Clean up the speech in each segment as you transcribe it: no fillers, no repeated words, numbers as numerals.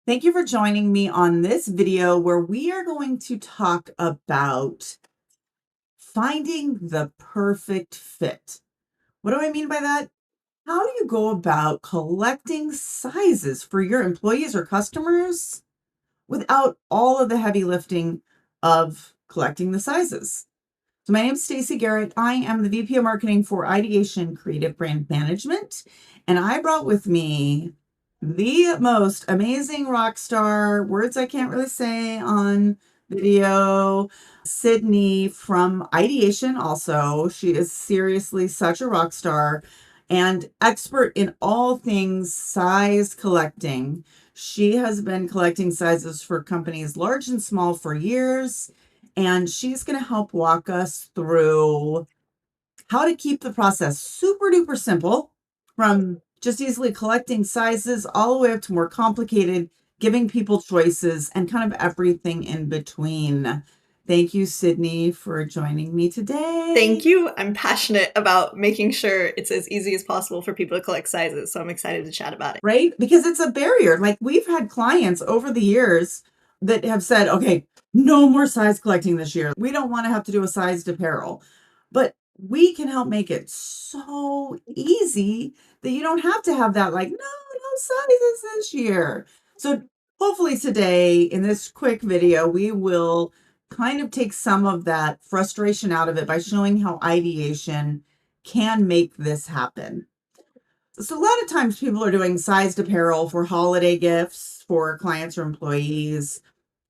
Thank you for joining me on this video where we are going to talk about finding the perfect fit. What do I mean by that? How do you go about collecting sizes for your employees or customers without all of the heavy lifting of collecting the sizes? So my name is Stacey Garrett. I am the VP of Marketing for Ideation Creative Brand Management, and I brought with me the most amazing rock star, words I can't really say on video, Sydney from Ideation also. She is seriously such a rock star and expert in all things size collecting. She has been collecting sizes for companies large and small for years, and she's going to help walk us through how to keep the process super duper simple, from just easily collecting sizes all the way up to more complicated, giving people choices and kind of everything in between. Thank you, Sydney, for joining me today. Thank you. I'm passionate about making sure it's as easy as possible for people to collect sizes, so I'm excited to chat about it. Right? Because it's a barrier. Like, we've had clients over the years that have said, okay, no more size collecting this year. We don't want to have to do a sized apparel. But we can help make it so easy that you don't have to have that, like, no sizes this year. So hopefully today in this quick video, we will kind of take some of that frustration out of it by showing how ideation can make this happen. So a lot of times people are doing sized apparel for holiday gifts for clients or employees,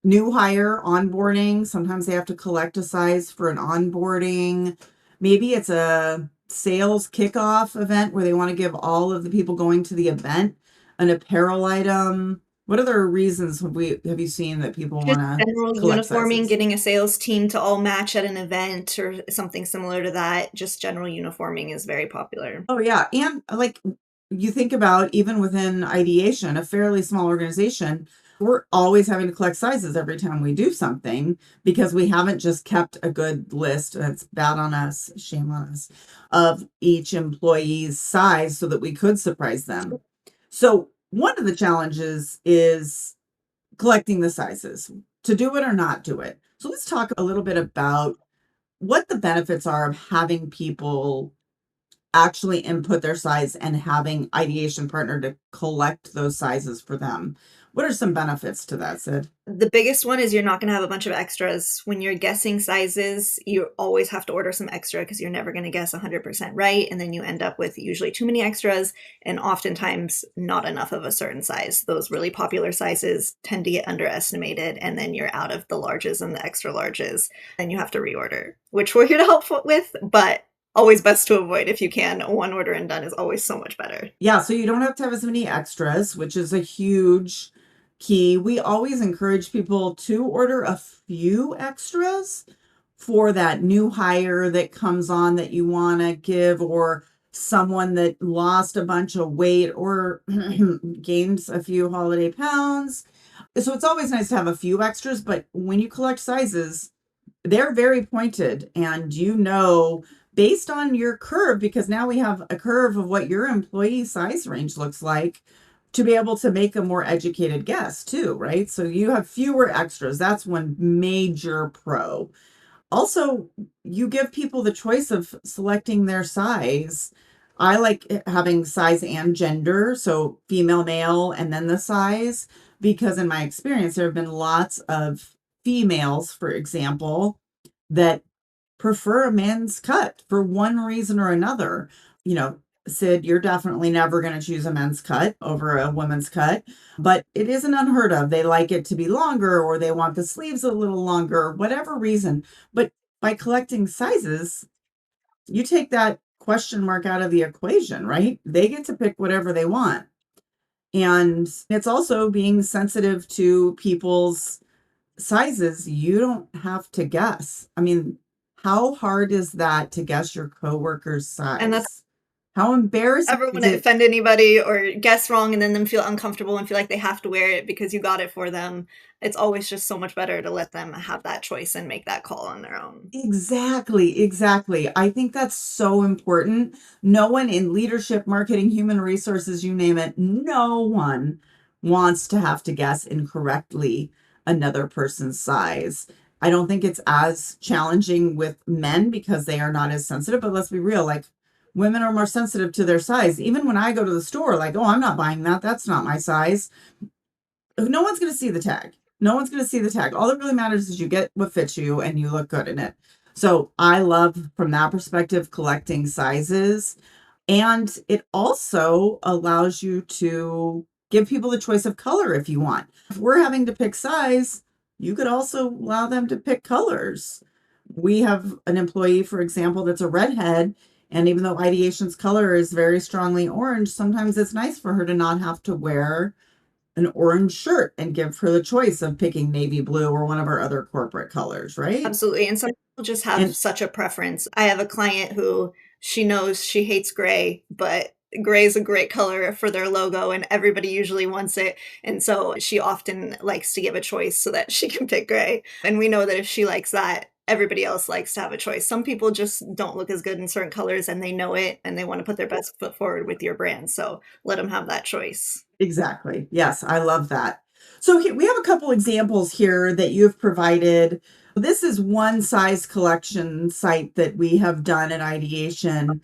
new hire onboarding. Sometimes they have to collect a size for an onboarding. Maybe it's a sales kickoff event where they want to give all of the people going to the event an apparel item. What other reasons have you seen that people Just want to general collect uniforming, sizes? getting a sales team to all match at an event or something similar to that. Just general uniforming is very popular. Oh, yeah. And like you think about even within ideation, a fairly small organization, we're always having to collect sizes every time we do something because we haven't just kept a good list. That's bad on us, shame on us, of each employee's size so that we could surprise them. So, one of the challenges is collecting the sizes, to do it or not do it. So, let's talk a little bit about what the benefits are of having people actually input their size and having ideation partner to collect those sizes for them. What are some benefits to that, Sid? The biggest one is you're not going to have a bunch of extras. When you're guessing sizes, you always have to order some extra because you're never going to guess 100% right. And then you end up with usually too many extras and oftentimes not enough of a certain size. Those really popular sizes tend to get underestimated, and then you're out of the larges and the extra larges. Then you have to reorder, which we're here to help with, but always best to avoid if you can. One order and done is always so much better. Yeah, so you don't have to have as many extras, which is a huge key. We always encourage people to order a few extras for that new hire that comes on that you want to give, or someone that lost a bunch of weight or gains a few holiday pounds. So it's always nice to have a few extras, but when you collect sizes, they're very pointed, and based on your curve, because now we have a curve of what your employee size range looks like, to be able to make a more educated guess too, right? So you have fewer extras. That's one major pro. Also, you give people the choice of selecting their size. I like having size and gender, so female, male, and then the size, because in my experience, there have been lots of females, for example, that prefer a men's cut for one reason or another. You know, Sid, you're definitely never going to choose a men's cut over a woman's cut, but it isn't unheard of. They like it to be longer, or they want the sleeves a little longer, whatever reason. But by collecting sizes, you take that question mark out of the equation, right? They get to pick whatever they want. And it's also being sensitive to people's sizes. You don't have to guess. I mean, how hard is that to guess your coworker's And that's size? How embarrassing ever want is to it? offend anybody or guess wrong and then them feel uncomfortable and feel like they have to wear it because you got it for them. It's always just so much better to let them have that choice and make that call on their own. Exactly, exactly. I think that's so important. No one in leadership, marketing, human resources, you name it, no one wants to have to guess incorrectly another person's size. I don't think it's as challenging with men because they are not as sensitive, but let's be real, like women are more sensitive to their size. Even when I go to the store, like, oh, I'm not buying that. That's not my size. No one's going to see the tag. No one's going to see the tag. All that really matters is you get what fits you and you look good in it. So I love, from that perspective, collecting sizes. And it also allows you to give people the choice of color if you want. If we're having to pick size, you could also allow them to pick colors. We have an employee, for example, that's a redhead. And even though Ideation's color is very strongly orange, sometimes it's nice for her to not have to wear an orange shirt and give her the choice of picking navy blue or one of our other corporate colors, right? Absolutely. And some people just have And such a preference. I have a client who she knows she hates gray, but gray is a great color for their logo and everybody usually wants it. And so she often likes to give a choice so that she can pick gray. And we know that if she likes that, everybody else likes to have a choice. Some people just don't look as good in certain colors and they know it and they want to put their best foot forward with your brand. So let them have that choice. exactly. Yes, I love that. So we have a couple examples here that you've provided. This is one size collection site that we have done at Ideation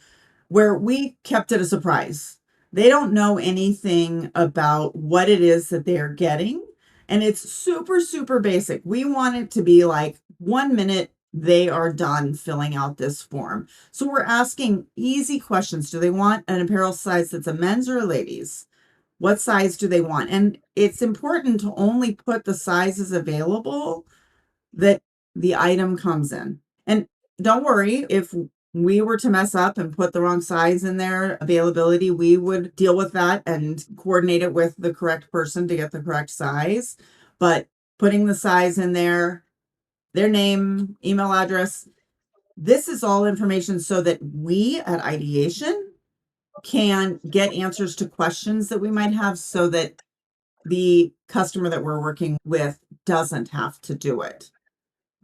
where we kept it a surprise. They don't know anything about what it is that they're getting. And it's super, super basic. We want it to be like 1 minute they are done filling out this form. So we're asking easy questions. Do they want an apparel size that's a men's or a ladies? What size do they want? And it's important to only put the sizes available that the item comes in. And don't worry, if we were to mess up and put the wrong size in there, availability, we would deal with that and coordinate it with the correct person to get the correct size. But putting the size in there, their name, email address, this is all information so that we at Ideation can get answers to questions that we might have so that the customer that we're working with doesn't have to do it.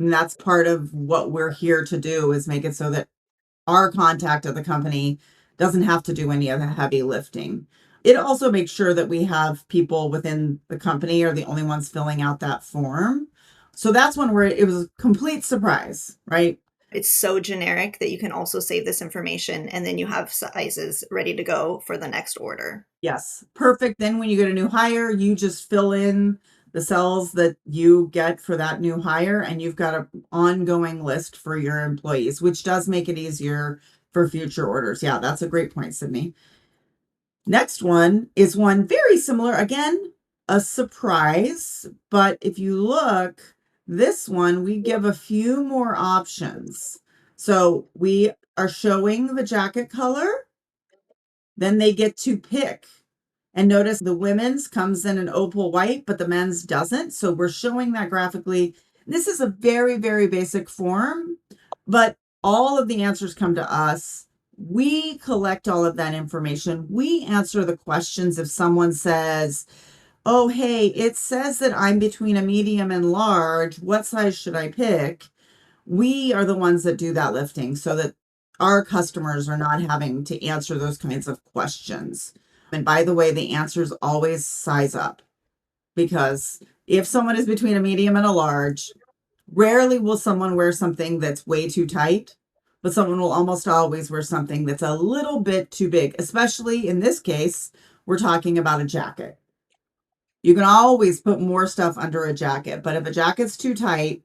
And that's part of what we're here to do is make it so that our contact at the company doesn't have to do any of the heavy lifting. It also makes sure that we have people within the company are the only ones filling out that form. So that's one where it was a complete surprise, right? It's so generic that you can also save this information and then you have sizes ready to go for the next order. Yes, perfect. Then when you get a new hire, you just fill in the cells that you get for that new hire, and you've got an ongoing list for your employees, which does make it easier for future orders. Yeah, that's a great point, Sydney. Next one is one very similar. Again, a surprise, but if you look, this one, we give a few more options. So we are showing the jacket color, then they get to pick. And notice the women's comes in an opal white, but the men's doesn't. So we're showing that graphically. This is a very, very basic form, but all of the answers come to us. We collect all of that information. We answer the questions if someone says, oh, hey, it says that I'm between a medium and large. What size should I pick? We are the ones that do that lifting so that our customers are not having to answer those kinds of questions. And by the way, the answers always size up because if someone is between a medium and a large, rarely will someone wear something that's way too tight, but someone will almost always wear something that's a little bit too big, especially in this case, we're talking about a jacket. You can always put more stuff under a jacket, but if a jacket's too tight,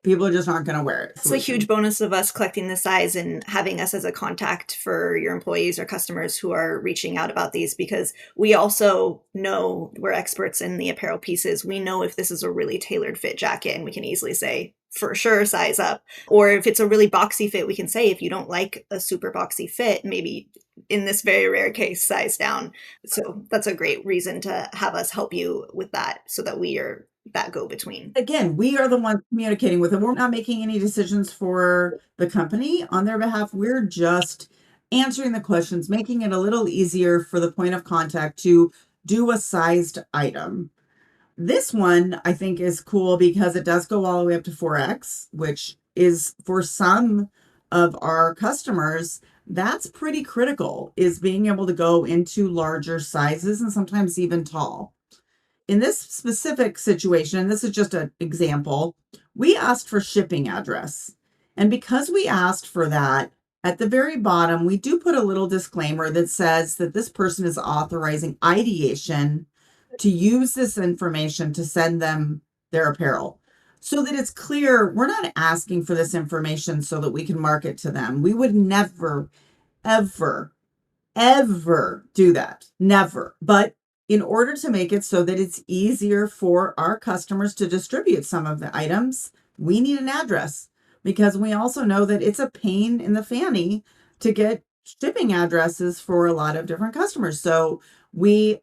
people just aren't going to wear it. That's a huge bonus of us collecting the size and having us as a contact for your employees or customers who are reaching out about these, because we also know we're experts in the apparel pieces. We know if this is a really tailored fit jacket and we can easily say, for sure, size up. Or if it's a really boxy fit, we can say, if you don't like a super boxy fit, maybe in this very rare case, size down. So that's a great reason to have us help you with that so that we are that go between. Again, we are the ones communicating with them. We're not making any decisions for the company on their behalf. We're just answering the questions, making it a little easier for the point of contact to do a sized item. This one I think is cool because it does go all the way up to 4X, which is for some of our customers, that's pretty critical, is being able to go into larger sizes and sometimes even tall. in this specific situation, and this is just an example, we asked for shipping address. And because we asked for that, at the very bottom, we do put a little disclaimer that says that this person is authorizing Ideation to use this information to send them their apparel. So that it's clear we're not asking for this information so that we can market to them. We would never, ever, ever do that. Never. But in order to make it so that it's easier for our customers to distribute some of the items, we need an address because we also know that it's a pain in the fanny to get shipping addresses for a lot of different customers. So we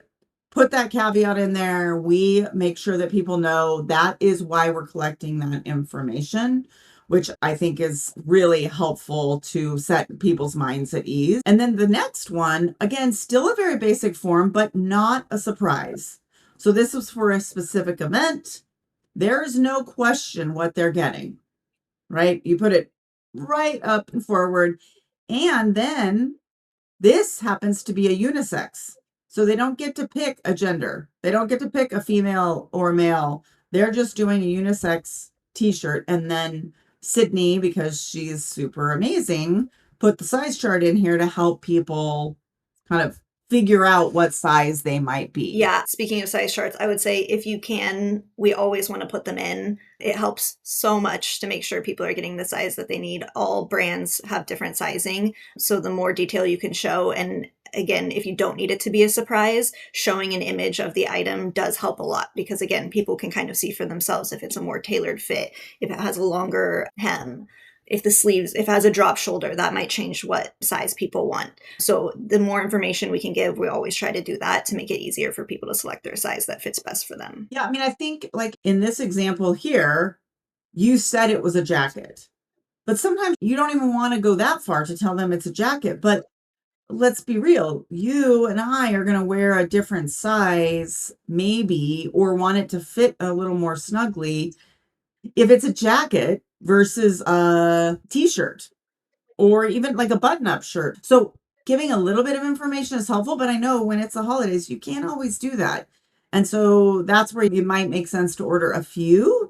put that caveat in there. We make sure that people know that is why we're collecting that information, which I think is really helpful to set people's minds at ease. And then the next one, again, still a very basic form, but not a surprise. So this was for a specific event. There is no question what they're getting, right? You put it right up and forward. And then this happens to be a unisex. So they don't get to pick a gender. They don't get to pick a female or male. They're just doing a unisex t-shirt. And then Sydney, because she's super amazing, put the size chart in here to help people kind of figure out what size they might be. Yeah, speaking of size charts, I would say if you can, we always want to put them in. It helps so much to make sure people are getting the size that they need. All brands have different sizing, so the more detail you can show, and again, if you don't need it to be a surprise, showing an image of the item does help a lot because again, people can kind of see for themselves if it's a more tailored fit, if it has a longer hem. If it has a drop shoulder, that might change what size people want. So the more information we can give, we always try to do that to make it easier for people to select their size that fits best for them. Yeah, I mean, I think like in this example here, you said it was a jacket, but sometimes you don't even want to go that far to tell them it's a jacket. But let's be real, you and I are going to wear a different size, maybe, or want it to fit a little more snugly if it's a jacket versus a t-shirt or even like a button-up shirt. So giving a little bit of information is helpful, but I know when it's the holidays, you can't always do that. And so that's where it might make sense to order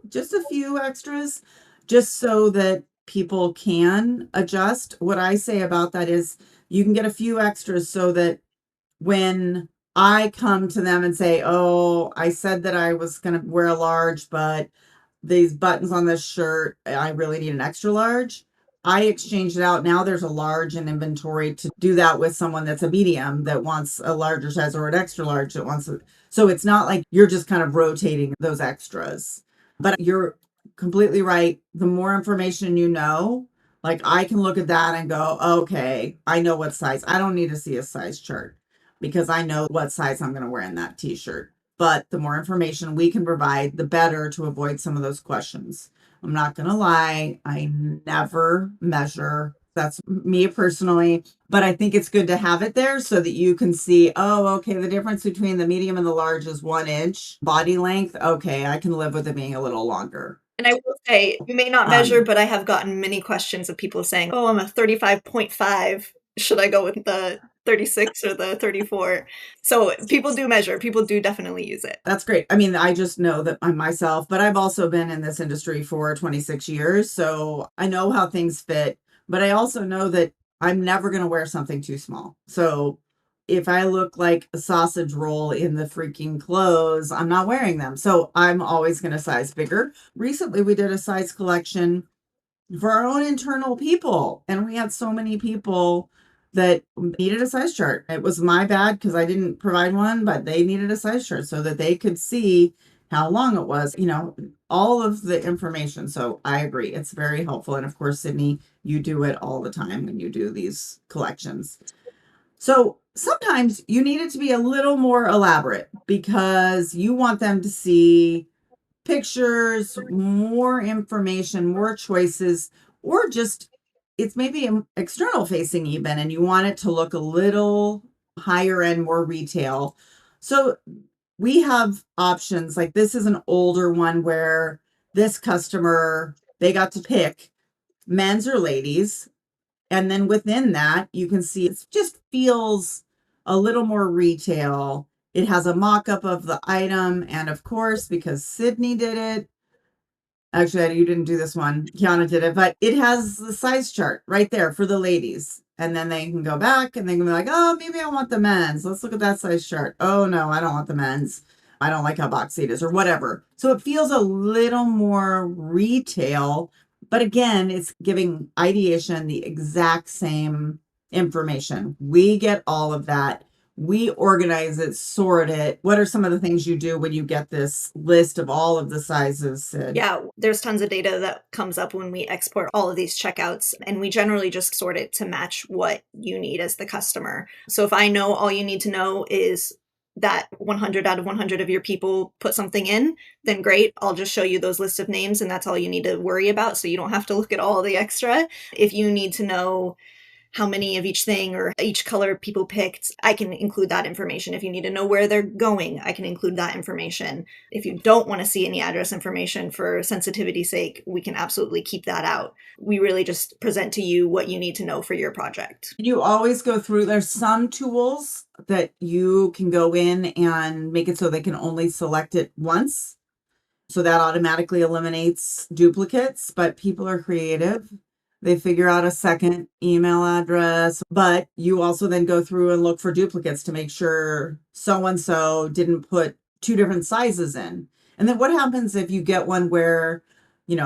just a few extras, just so that people can adjust. What I say about that is you can get a few extras so that when I come to them and say, oh, I said that I was going to wear a large, but these buttons on this shirt, I really need an extra large. I exchanged it out. Now there's a large in inventory to do that with someone that's a medium that wants a larger size or an extra large that wants it. So it's not like you're just kind of rotating those extras. But you're completely right. The more information you know, like I can look at that and go, okay, I know what size. I don't need to see a size chart because I know what size I'm going to wear in that t-shirt. But the more information we can provide, the better to avoid some of those questions. I'm not going to lie, I never measure. That's me personally, but I think it's good to have it there so that you can see, oh, okay, the difference between the medium and the large is 1 inch body length. Okay, I can live with it being a little longer. And I will say, you may not measure, but I have gotten many questions of people saying, oh, I'm a 35.5. Should I go with the 36 or the 34? So people do measure. People do definitely use it. That's great. I mean, I just know that I'm myself, but I've also been in this industry for 26 years. So I know how things fit, but I also know that I'm never going to wear something too small. So if I look like a sausage roll in the freaking clothes, I'm not wearing them. So I'm always going to size bigger. Recently, we did a size collection for our own internal people, and we had so many people that needed a size chart. It was my bad because I didn't provide one, but they needed a size chart so that they could see how long it was, all of the information. So I agree. It's very helpful. And of course, Sydney, you do it all the time when you do these collections. So sometimes you need it to be a little more elaborate because you want them to see pictures, more information, more choices, or just it's maybe external facing even, and you want it to look a little higher end, more retail. So we have options. Like this is an older one where this customer, they got to pick men's or ladies. And then within that, you can see it just feels a little more retail. It has a mock-up of the item, and of course, because Sydney did it, actually, you didn't do this one. Kiana did it, but it has the size chart right there for the ladies. And then they can go back and they can be like, oh, maybe I want the men's. Let's look at that size chart. Oh, no, I don't want the men's. I don't like how boxy it is or whatever. So it feels a little more retail, but again, it's giving ideation the exact same information. We get all of that. We organize it, sort it. What are some of the things you do when you get this list of all of the sizes, Sid? Yeah, there's tons of data that comes up when we export all of these checkouts, and we generally just sort it to match what you need as the customer. So if I know all you need to know is that 100 out of 100 of your people put something in, then great. I'll just show you those lists of names, and that's all you need to worry about. So you don't have to look at all the extra. If you need to know how many of each thing or each color people picked, I can include that information. If you need to know where they're going, I can include that information. If you don't want to see any address information for sensitivity's sake, we can absolutely keep that out. We really just present to you what you need to know for your project. You always go through, there's some tools that you can go in and make it so they can only select it once. So that automatically eliminates duplicates, but people are creative. They figure out a second email address, but you also then go through and look for duplicates to make sure so-and-so didn't put two different sizes in. And then what happens if you get one where,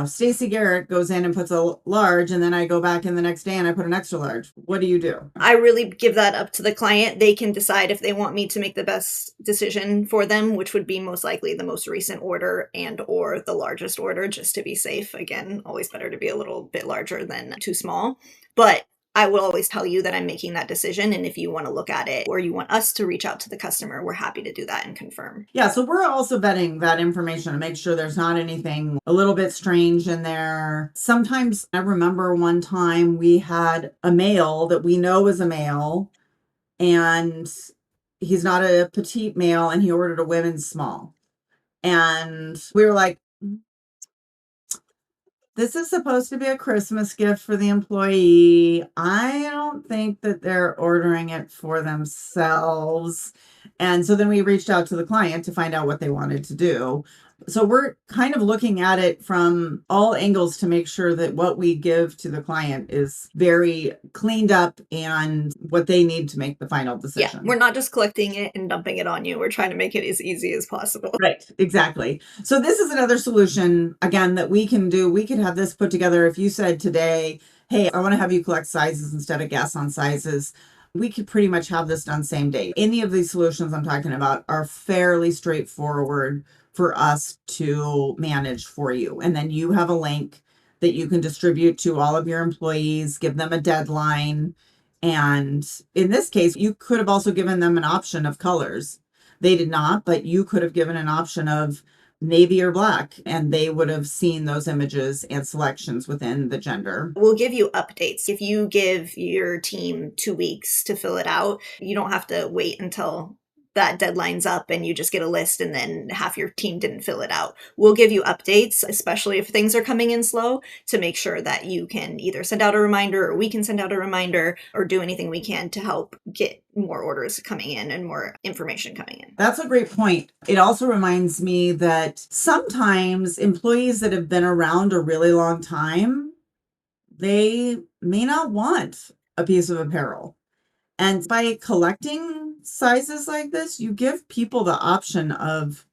Stacy Garrett goes in and puts a large, and then I go back in the next day and I put an extra large? What do you do? I really give that up to the client. They can decide if they want me to make the best decision for them, which would be most likely the most recent order and or the largest order, just to be safe. Again, always better to be a little bit larger than too small. But I will always tell you that I'm making that decision. And if you want to look at it or you want us to reach out to the customer, we're happy to do that and confirm. Yeah, so we're also vetting that information to make sure there's not anything a little bit strange in there. Sometimes I remember one time we had a male that we know is a male, and he's not a petite male, and he ordered a women's small. And we were like, this is supposed to be a Christmas gift for the employee. I don't think that they're ordering it for themselves. And so then we reached out to the client to find out what they wanted to do. So we're kind of looking at it from all angles to make sure that what we give to the client is very cleaned up and what they need to make the final decision. Yeah, we're not just collecting it and dumping it on you. We're trying to make it as easy as possible. Right, exactly. So this is another solution, again, that we can do. We could have this put together. If you said today, hey, I want to have you collect sizes instead of guess on sizes, we could pretty much have this done same day. Any of these solutions I'm talking about are fairly straightforward for us to manage for you. And then you have a link that you can distribute to all of your employees, give them a deadline. And in this case, you could have also given them an option of colors. They did not, but you could have given an option of navy or black, and they would have seen those images and selections within the gender. We'll give you updates. If you give your team 2 weeks to fill it out, you don't have to wait until that deadline's up and you just get a list and then half your team didn't fill it out. We'll give you updates, especially if things are coming in slow, to make sure that you can either send out a reminder or we can send out a reminder or do anything we can to help get more orders coming in and more information coming in. That's a great point. It also reminds me that sometimes employees that have been around a really long time, they may not want a piece of apparel. And by collecting sizes like this, you give people the option of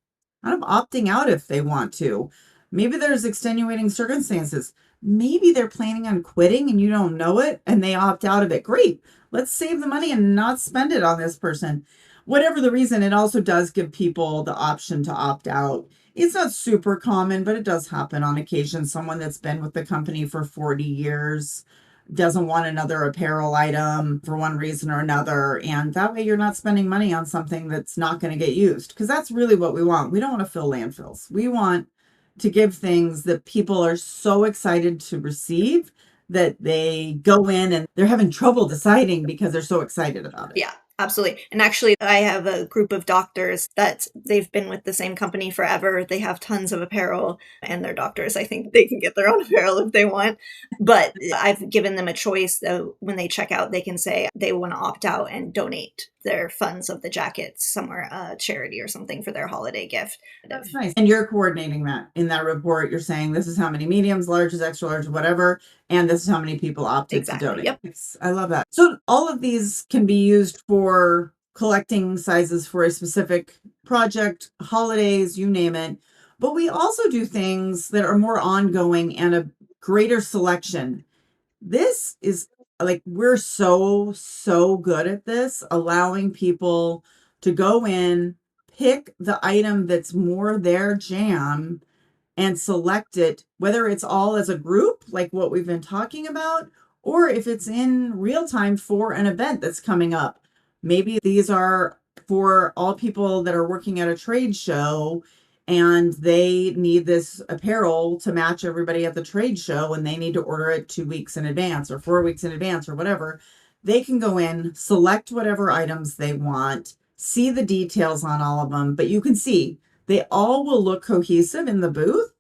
kind of opting out if they want to. Maybe there's extenuating circumstances. Maybe they're planning on quitting and you don't know it and they opt out of it. Great. Let's save the money and not spend it on this person. Whatever the reason, it also does give people the option to opt out. It's not super common, but it does happen on occasion. Someone that's been with the company for 40 years doesn't want another apparel item for one reason or another. And that way you're not spending money on something that's not going to get used. Because that's really what we want. We don't want to fill landfills. We want to give things that people are so excited to receive that they go in and they're having trouble deciding because they're so excited about it. Yeah. Absolutely. And actually, I have a group of doctors that they've been with the same company forever. They have tons of apparel and they're doctors. I think they can get their own apparel if they want. But I've given them a choice. When they check out, they can say they want to opt out and donate their funds of the jackets somewhere, charity or something for their holiday gift. That's nice. And you're coordinating that in that report. You're saying this is how many mediums, larges, extra large, whatever, and this is how many people opted to Exactly. donate. Yep. Yes, I love that. So all of these can be used for collecting sizes for a specific project, holidays, you name it. But we also do things that are more ongoing and a greater selection. This is like we're so good at this, allowing people to go in, pick the item that's more their jam and select it, whether it's all as a group, like what we've been talking about, or if it's in real time for an event that's coming up. Maybe these are for all people that are working at a trade show and they need this apparel to match everybody at the trade show and they need to order it 2 weeks in advance or 4 weeks in advance or whatever. They can go in, select whatever items they want, see the details on all of them, but you can see they all will look cohesive in the booth,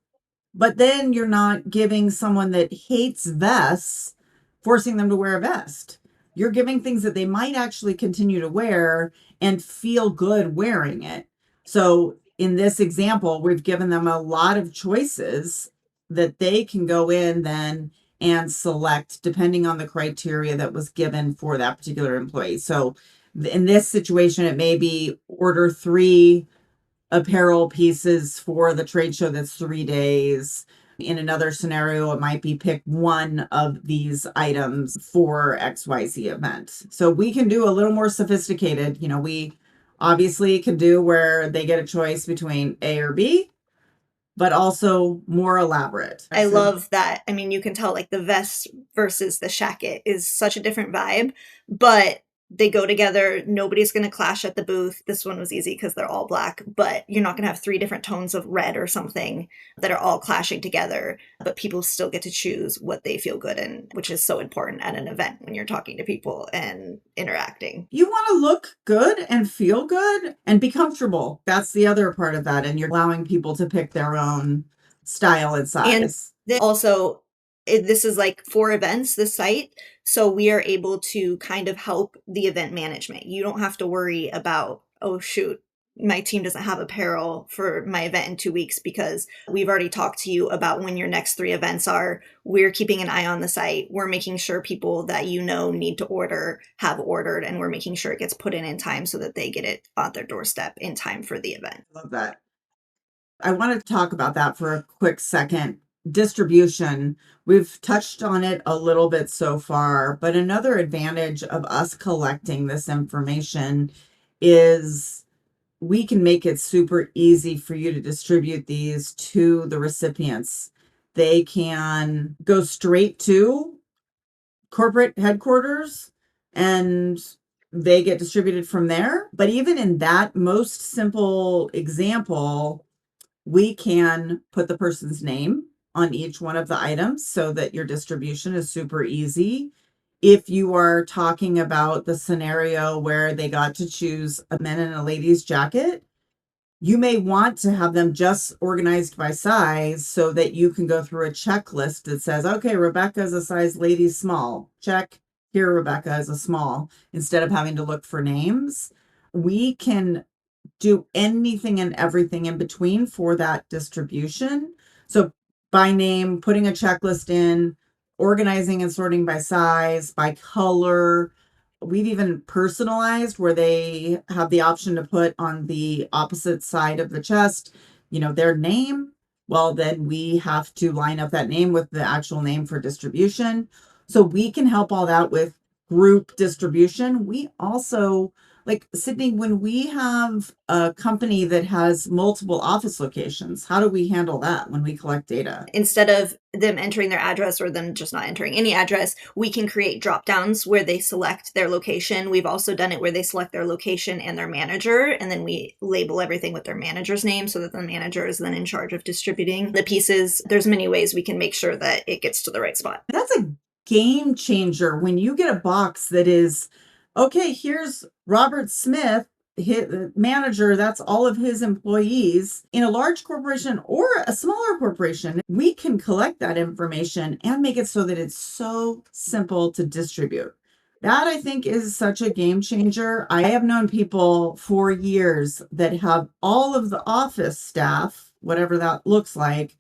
but then you're not giving someone that hates vests, forcing them to wear a vest. You're giving things that they might actually continue to wear and feel good wearing it. So in this example, we've given them a lot of choices that they can go in then and select depending on the criteria that was given for that particular employee. So in this situation, it may be order 3 apparel pieces for the trade show that's 3 days. In another scenario, it might be pick one of these items for XYZ event. So we can do a little more sophisticated. We obviously can do where they get a choice between A or B, but also more elaborate. I love that. I mean, you can tell like the vest versus the shacket is such a different vibe, but they go together. Nobody's going to clash at the booth. This one was easy because they're all black, but you're not going to have 3 different tones of red or something that are all clashing together. But people still get to choose what they feel good in, which is so important at an event when you're talking to people and interacting. You want to look good and feel good and be comfortable. That's the other part of that. And you're allowing people to pick their own style and size. And also, this is like for events, this site. So we are able to kind of help the event management. You don't have to worry about, oh, shoot, my team doesn't have apparel for my event in 2 weeks because we've already talked to you about when your next 3 events are. We're keeping an eye on the site. We're making sure people that need to order have ordered, and we're making sure it gets put in time so that they get it on their doorstep in time for the event. Love that. I want to talk about that for a quick second. Distribution. We've touched on it a little bit so far, but another advantage of us collecting this information is we can make it super easy for you to distribute these to the recipients. They can go straight to corporate headquarters and they get distributed from there. But even in that most simple example, we can put the person's name on each one of the items so that your distribution is super easy. If you are talking about the scenario where they got to choose a men and a ladies jacket, you may want to have them just organized by size so that you can go through a checklist that says, okay, Rebecca is a size ladies small. Check. Here, Rebecca is a small. Instead of having to look for names, we can do anything and everything in between for that distribution. So by name, putting a checklist in, organizing and sorting by size, by color. We've even personalized where they have the option to put on the opposite side of the chest, their name. Well, then we have to line up that name with the actual name for distribution. So we can help all that with group distribution. We also, like Sydney, when we have a company that has multiple office locations, how do we handle that when we collect data? Instead of them entering their address or them just not entering any address, we can create drop downs where they select their location. We've also done it where they select their location and their manager, and then we label everything with their manager's name so that the manager is then in charge of distributing the pieces. There's many ways we can make sure that it gets to the right spot. That's a game changer when you get a box that is, okay, here's Robert Smith, the manager, that's all of his employees. In a large corporation or a smaller corporation, we can collect that information and make it so that it's so simple to distribute. That I think is such a game changer. I have known people for years that have all of the office staff, whatever that looks like,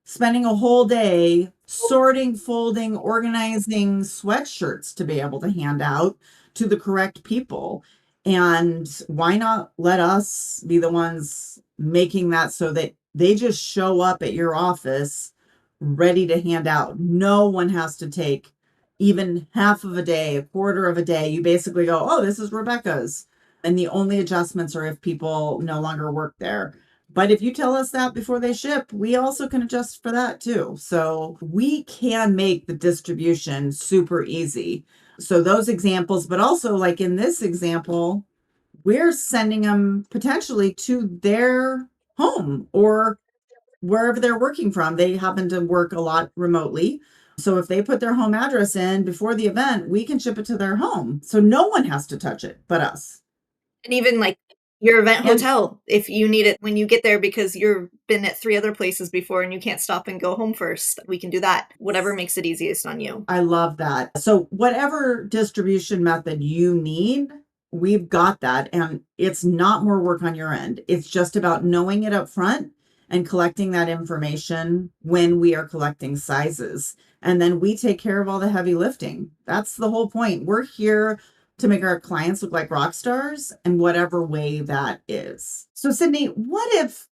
spending a whole day sorting, folding, organizing sweatshirts to be able to hand out to the correct people. And why not let us be the ones making that so that they just show up at your office ready to hand out? No one has to take even half of a day, a quarter of a day. You basically go, oh, this is Rebecca's. And the only adjustments are if people no longer work there. But if you tell us that before they ship, we also can adjust for that too. So we can make the distribution super easy. So those examples, but also like in this example, we're sending them potentially to their home or wherever they're working from. They happen to work a lot remotely. So if they put their home address in before the event, we can ship it to their home. So no one has to touch it but us. And even like your event And hotel, if you need it when you get there because you've been at 3 other places before and you can't stop and go home first, we can do that. Whatever makes it easiest on you. I love that. So whatever distribution method you need, we've got that. And it's not more work on your end. It's just about knowing it up front and collecting that information when we are collecting sizes. And then we take care of all the heavy lifting. That's the whole point. We're here to make our clients look like rock stars in whatever way that is. So, Sydney, what if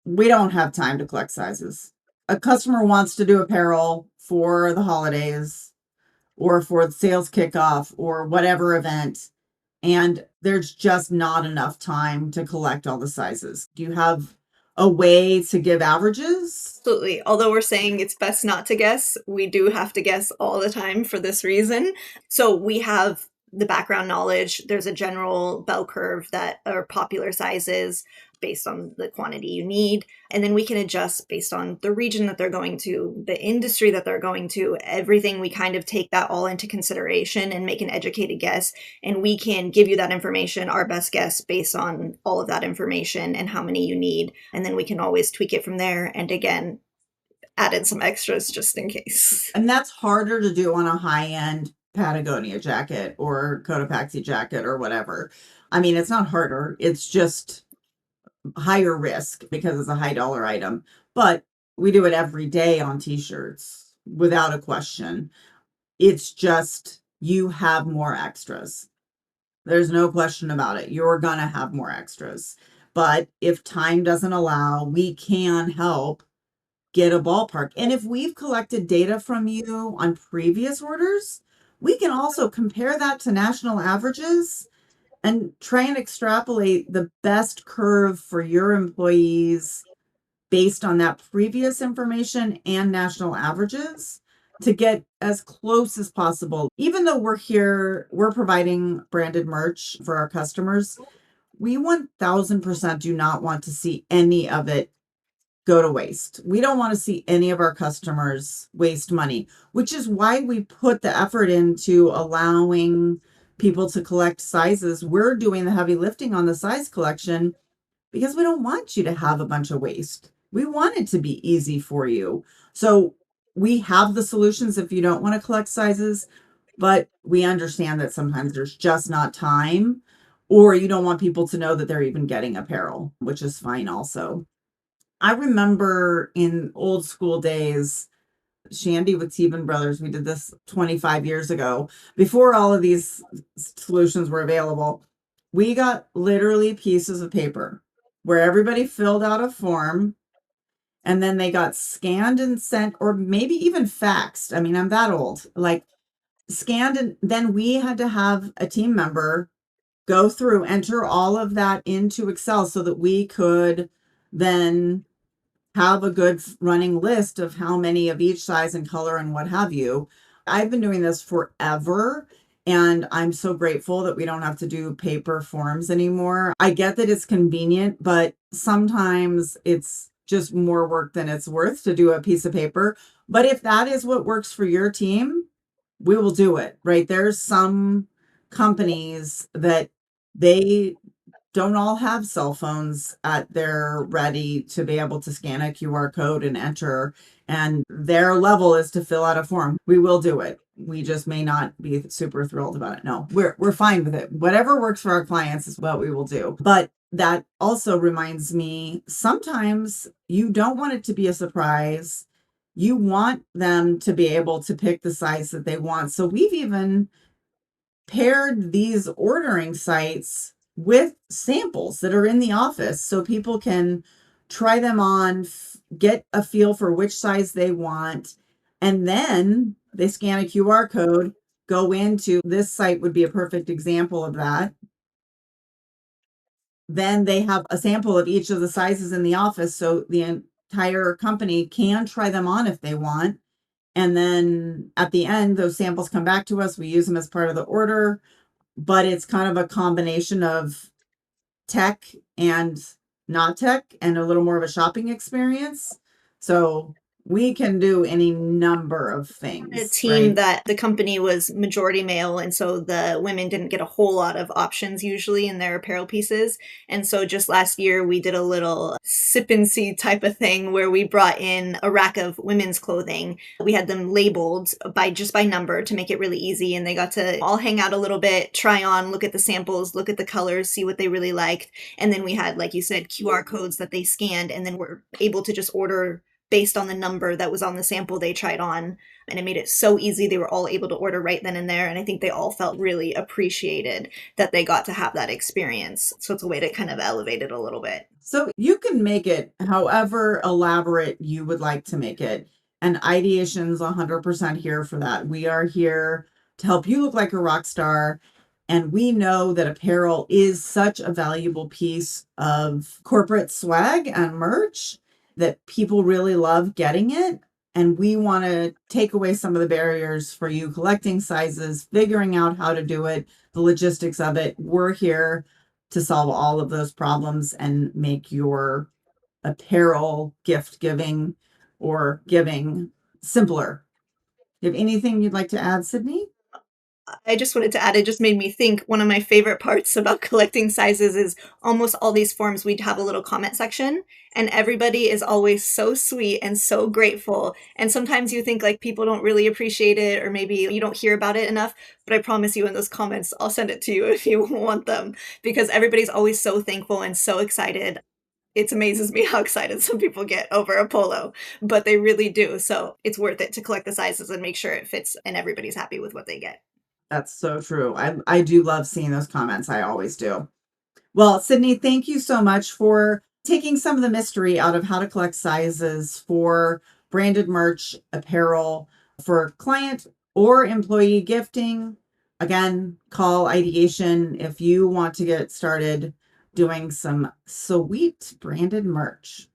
we don't have time to collect sizes? A customer wants to do apparel for the holidays or for the sales kickoff or whatever event, and there's just not enough time to collect all the sizes. Do you have a way to give averages? Absolutely. Although we're saying it's best not to guess, we do have to guess all the time for this reason. So we have the background knowledge. There's a general bell curve that are popular sizes based on the quantity you need. And then we can adjust based on the region that they're going to, the industry that they're going to, everything. We kind of take that all into consideration and make an educated guess. And we can give you that information, our best guess, based on all of that information and how many you need. And then we can always tweak it from there. And again, add in some extras just in case. And that's harder to do on a high-end Patagonia jacket or Cotopaxi jacket or whatever. I mean, it's not harder. It's just higher risk because it's a high dollar item. But we do it every day on t-shirts without a question. It's just you have more extras. There's no question about it. You're going to have more extras. But if time doesn't allow, we can help get a ballpark. And if we've collected data from you on previous orders, we can also compare that to national averages and try and extrapolate the best curve for your employees based on that previous information and national averages to get as close as possible. Even though we're here, we're providing branded merch for our customers, we 1000% do not want to see any of it go to waste. We don't want to see any of our customers waste money, which is why we put the effort into allowing people to collect sizes. We're doing the heavy lifting on the size collection because we don't want you to have a bunch of waste. We want it to be easy for you. So we have the solutions if you don't want to collect sizes, but we understand that sometimes there's just not time, or you don't want people to know that they're even getting apparel, which is fine also. I remember in old school days, Shandy with Teben Brothers, we did this 25 years ago, before all of these solutions were available. We got literally pieces of paper where everybody filled out a form and then they got scanned and sent, or maybe even faxed. I mean, I'm that old, like scanned, and then we had to have a team member go through, enter all of that into Excel so that we could then have a good running list of how many of each size and color and what have you. I've been doing this forever, and I'm so grateful that we don't have to do paper forms anymore. I get that it's convenient, but sometimes it's just more work than it's worth to do a piece of paper. But if that is what works for your team, we will do it, right? There's some companies that they don't all have cell phones at their ready to be able to scan a QR code and enter, and their level is to fill out a form. We will do it. we just may not be super thrilled about it. No, we're fine with it. Whatever works for our clients is what we will do. But that also reminds me, sometimes you don't want it to be a surprise. You want them to be able to pick the size that they want. So we've even paired these ordering sites with samples that are in the office so people can try them on, get a feel for which size they want, and then they scan a QR code, go into this site would be a perfect example of that. Then they have a sample of each of the sizes in the office so the entire company can try them on if they want. And then at the end, those samples come back to us. We use them as part of the order, but it's kind of a combination of tech and not tech and a little more of a shopping experience. So we can do any number of A things, team right? that the company was majority male, and so the women didn't get a whole lot of options usually in their apparel pieces. And so just last year, we did a little sip and see type of thing where we brought in a rack of women's clothing. We had them labeled by just by number to make it really easy, and they got to all hang out a little bit, try on, look at the samples, look at the colors, see what they really liked. And then we had, like you said, QR codes that they scanned, and then were able to just order based on the number that was on the sample they tried on, and it made it so easy. They were all able to order right then and there, and I think they all felt really appreciated that they got to have that experience. So it's a way to kind of elevate it a little bit. So you can make it however elaborate you would like to make it. And Ideation's 100% here for that. We are here to help you look like a rock star. And we know that apparel is such a valuable piece of corporate swag and merch that people really love getting it. And we want to take away some of the barriers for you collecting sizes, figuring out how to do it, the logistics of it. We're here to solve all of those problems and make your apparel gift giving or giving simpler. You have anything you'd like to add, Sydney? I just wanted to add, it just made me think one of my favorite parts about collecting sizes is almost all these forms, we'd have a little comment section, and everybody is always so sweet and so grateful. And sometimes you think like people don't really appreciate it, or maybe you don't hear about it enough. But I promise you, in those comments, I'll send it to you if you want them, because everybody's always so thankful and so excited. It amazes me how excited some people get over a polo, but they really do. So it's worth it to collect the sizes and make sure it fits and everybody's happy with what they get. That's so true. I do love seeing those comments. I always do. Well, Sydney, thank you so much for taking some of the mystery out of how to collect sizes for branded merch, apparel, for client or employee gifting. Again, call Ideation if you want to get started doing some sweet branded merch.